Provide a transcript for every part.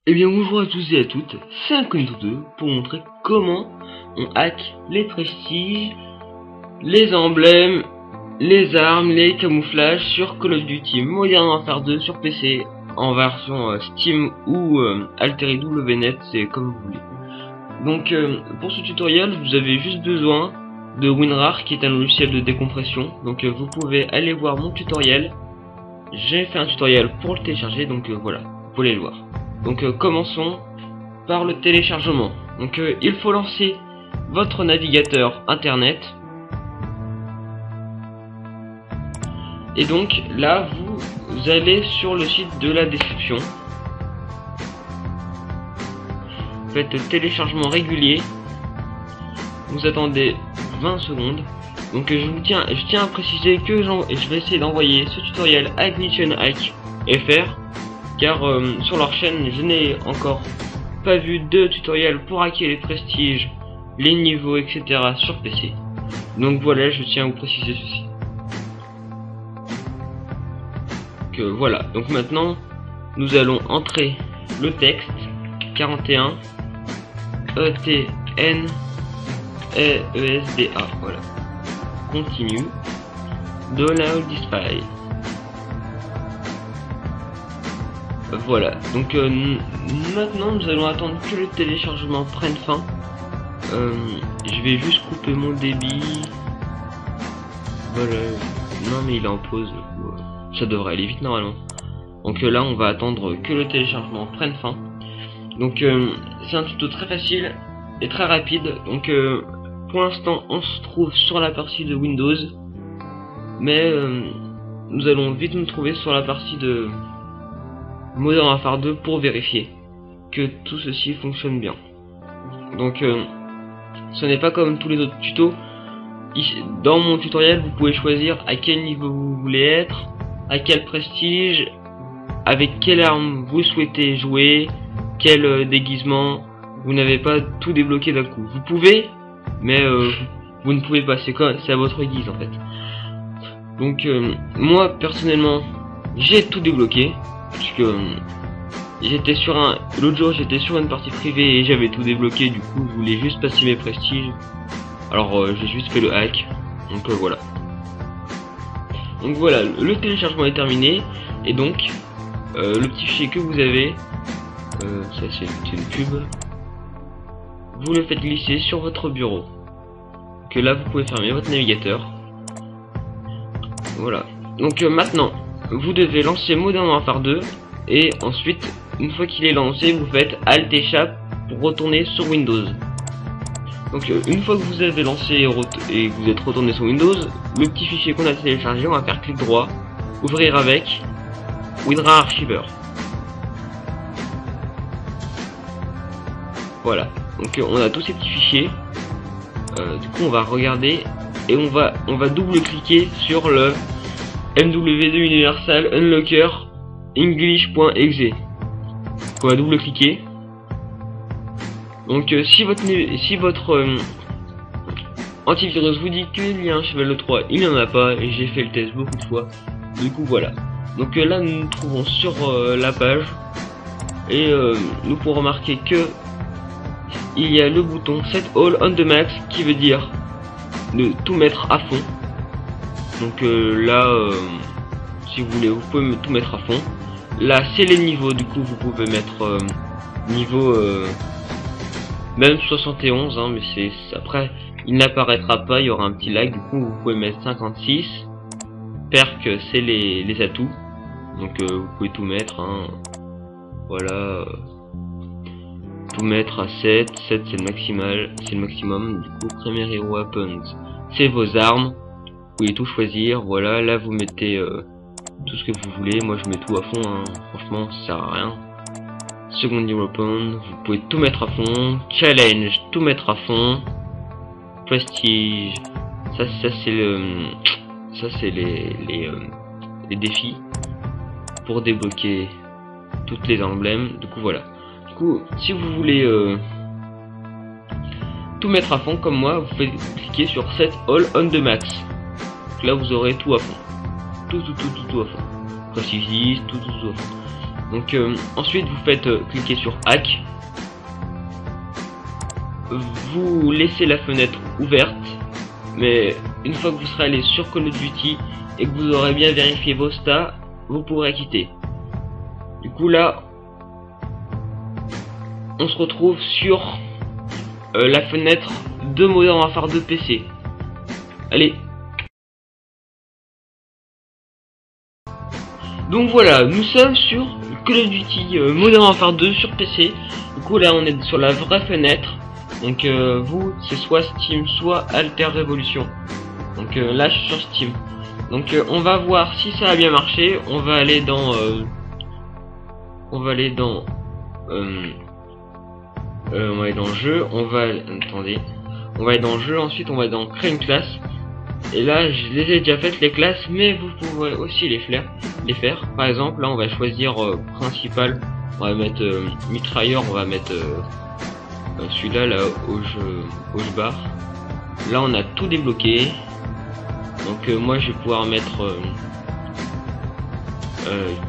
Eh bien bonjour à tous et à toutes, c'est Incognito2 pour montrer comment on hack les prestiges, les emblèmes, les armes, les camouflages sur Call of Duty Modern Warfare 2 sur PC en version Steam ou Altered WNet, c'est comme vous voulez. Donc pour ce tutoriel vous avez juste besoin de WinRAR qui est un logiciel de décompression. Donc vous pouvez aller voir mon tutoriel, j'ai fait un tutoriel pour le télécharger, donc voilà, vous pouvez le voir. Donc commençons par le téléchargement. Donc il faut lancer votre navigateur internet. Et donc là vous allez sur le site de la description. Vous faites téléchargement régulier. Vous attendez 20 secondes. Donc je tiens à préciser que je vais essayer d'envoyer ce tutoriel à Glitch'nHack.fr car sur leur chaîne je n'ai encore pas vu de tutoriel pour hacker les prestiges, les niveaux, etc. sur PC. Donc voilà, je tiens à vous préciser ceci. Voilà, donc maintenant nous allons entrer le texte 41 ETN ESDA. Voilà. Continue. Download this file. Voilà, donc maintenant nous allons attendre que le téléchargement prenne fin. Je vais juste couper mon débit. Voilà, non mais il est en pause, ça devrait aller vite normalement. Donc là on va attendre que le téléchargement prenne fin. Donc c'est un tuto très facile et très rapide. Donc pour l'instant on se trouve sur la partie de Windows, mais nous allons vite nous trouver sur la partie de Modern Warfare 2 pour vérifier que tout ceci fonctionne bien. Donc ce n'est pas comme tous les autres tutos. Dans mon tutoriel vous pouvez choisir à quel niveau vous voulez être, à quel prestige, avec quelle arme vous souhaitez jouer, quel déguisement. Vous n'avez pas tout débloqué d'un coup. Vous pouvez, mais vous ne pouvez pas, c'est à votre guise en fait. Donc moi personnellement j'ai tout débloqué, puisque j'étais sur l'autre jour j'étais sur une partie privée et j'avais tout débloqué. Du coup je voulais juste passer mes prestiges, alors j'ai juste fait le hack. Donc voilà. Donc voilà, le téléchargement est terminé. Et donc le petit fichier que vous avez, ça c'est une pub, vous le faites glisser sur votre bureau. Que là vous pouvez fermer votre navigateur. Voilà. Donc maintenant vous devez lancer Modern Warfare 2 et ensuite une fois qu'il est lancé vous faites Alt et Chap pour retourner sur Windows. Donc une fois que vous avez lancé et que vous êtes retourné sur Windows, le petit fichier qu'on a téléchargé, on va faire clic droit, ouvrir avec WinRAR Archiver. Voilà, donc on a tous ces petits fichiers. Du coup on va regarder et on va double cliquer sur le MW2 Universal Unlocker English.exe. On va double cliquer. Donc si votre antivirus vous dit qu'il y a un Chevalier 3, il n'y en a pas, et j'ai fait le test beaucoup de fois. Du coup voilà. Donc là nous nous trouvons sur la page et nous pourrons remarquer que il y a le bouton Set All on the Max qui veut dire de tout mettre à fond. Donc là si vous voulez vous pouvez tout mettre à fond. Là c'est les niveaux, du coup vous pouvez mettre niveau même 71 hein, mais c'est après il n'apparaîtra pas, il y aura un petit lag. Du coup vous pouvez mettre 56. Perk c'est les atouts, donc vous pouvez tout mettre hein. Voilà, tout mettre à 7 c'est le maximal, c'est le maximum. Du coup Primary Weapons c'est vos armes, vous pouvez tout choisir. Voilà, là vous mettez tout ce que vous voulez, moi je mets tout à fond hein. Franchement ça sert à rien. Secondary Weapon, vous pouvez tout mettre à fond. Challenge, tout mettre à fond. Prestige, ça c'est les défis pour débloquer toutes les emblèmes. Du coup voilà. Du coup si vous voulez tout mettre à fond comme moi, vous faites cliquer sur Set All on the Max. Donc là vous aurez tout à fond. Tout à fond. Prestige, tout à fond. Donc ensuite vous faites cliquer sur hack, vous laissez la fenêtre ouverte, mais une fois que vous serez allé sur Call of Duty et que vous aurez bien vérifié vos stats, vous pourrez quitter. Du coup là on se retrouve sur la fenêtre de Modern Warfare 2 PC. Allez. Donc voilà, nous sommes sur Call of Duty Modern Warfare 2 sur PC. Du coup là on est sur la vraie fenêtre. Donc vous c'est soit Steam soit Alter Revolution. Donc là je suis sur Steam. Donc on va voir si ça a bien marché. On va aller dans jeu, on va aller dans jeu, ensuite on va dans créer une classe. Et là je les ai déjà faites les classes, mais vous pouvez aussi les faire. Par exemple là on va choisir principal, on va mettre mitrailleur, on va mettre celui-là là au jeu bar. Là on a tout débloqué. Donc moi je vais pouvoir mettre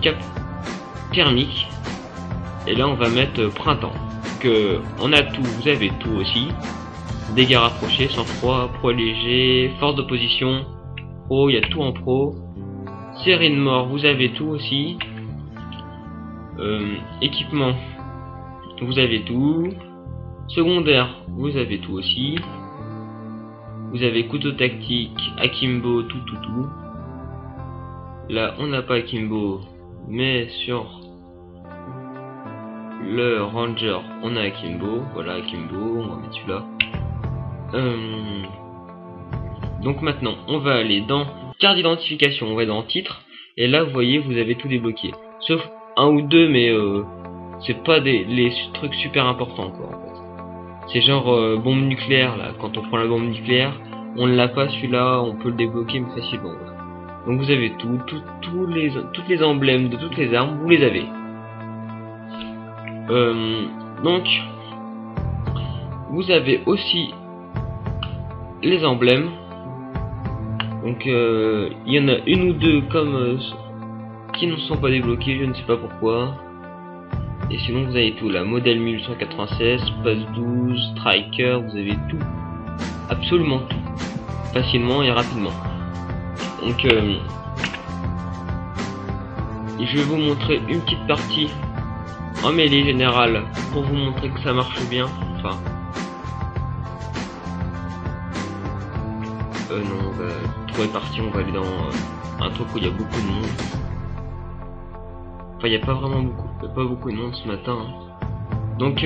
cap thermique. Et là on va mettre printemps. On a tout, vous avez tout aussi. Dégâts rapprochés, sang-froid, pro léger, force d'opposition, pro, il y a tout en pro. Série de mort, vous avez tout aussi. Équipement, vous avez tout. Secondaire, vous avez tout aussi. Vous avez couteau tactique, akimbo, tout. Là on n'a pas akimbo, mais sur le ranger on a akimbo. Voilà akimbo, on va mettre celui-là. Donc maintenant on va aller dans carte d'identification, on va dans titre, et là vous voyez vous avez tout débloqué, sauf un ou deux, mais c'est pas les trucs super importants quoi en fait. C'est genre bombe nucléaire là, quand on prend la bombe nucléaire on ne l'a pas celui-là, on peut le débloquer mais facilement. Voilà. Donc vous avez toutes les emblèmes de toutes les armes, vous les avez. Donc vous avez aussi les emblèmes. Donc il y en a une ou deux comme qui ne sont pas débloqués, je ne sais pas pourquoi. Et sinon vous avez tout là, modèle 1896, passe 12, striker, vous avez tout, absolument tout, facilement et rapidement. Donc je vais vous montrer une petite partie en mêlée générale pour vous montrer que ça marche bien. Enfin non, on va trouver partie, on va aller dans un truc où il y a beaucoup de monde. Enfin il n'y a pas vraiment beaucoup de monde ce matin. Donc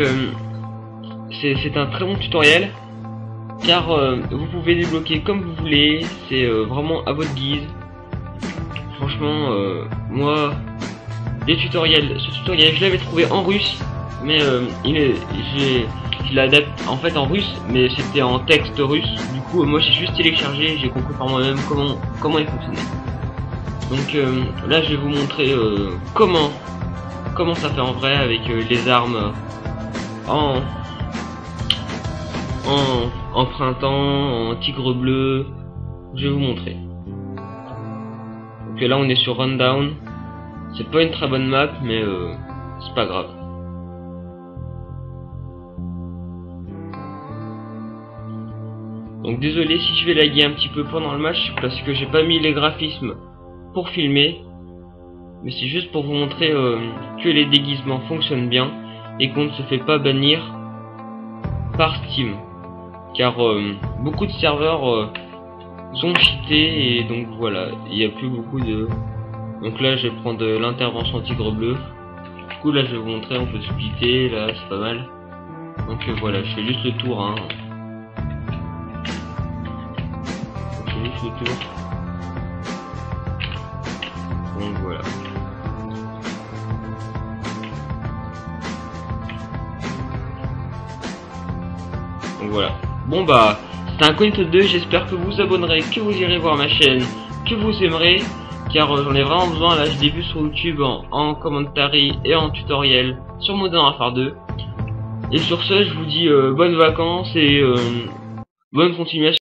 c'est un très bon tutoriel, car vous pouvez débloquer comme vous voulez, c'est vraiment à votre guise. Franchement moi ce tutoriel je l'avais trouvé en russe, mais je l'adapte en fait en russe, mais c'était en texte russe. Du coup moi j'ai juste téléchargé, j'ai compris par moi-même comment il fonctionnait. Donc là je vais vous montrer comment ça fait en vrai avec les armes en printemps, en tigre bleu. Je vais vous montrer. Donc là on est sur Rundown. C'est pas une très bonne map, mais c'est pas grave. Donc désolé si je vais laguer un petit peu pendant le match, parce que j'ai pas mis les graphismes pour filmer, mais c'est juste pour vous montrer que les déguisements fonctionnent bien et qu'on ne se fait pas bannir par Steam, car beaucoup de serveurs sont cheatés, et donc voilà, il n'y a plus beaucoup de... Donc là je vais prendre l'intervention tigre bleu. Du coup là je vais vous montrer, on peut splitter, là c'est pas mal. Donc voilà, je fais juste le tour hein. Je fais juste le tour. Donc voilà. Donc voilà. Bon bah, c'était un Cognito 2, j'espère que vous vous abonnerez, que vous irez voir ma chaîne, que vous aimerez, car j'en ai vraiment besoin. Là je l'ai vu sur YouTube en commentary et en tutoriel sur Modern Warfare 2. Et sur ce je vous dis bonnes vacances et bonne continuation.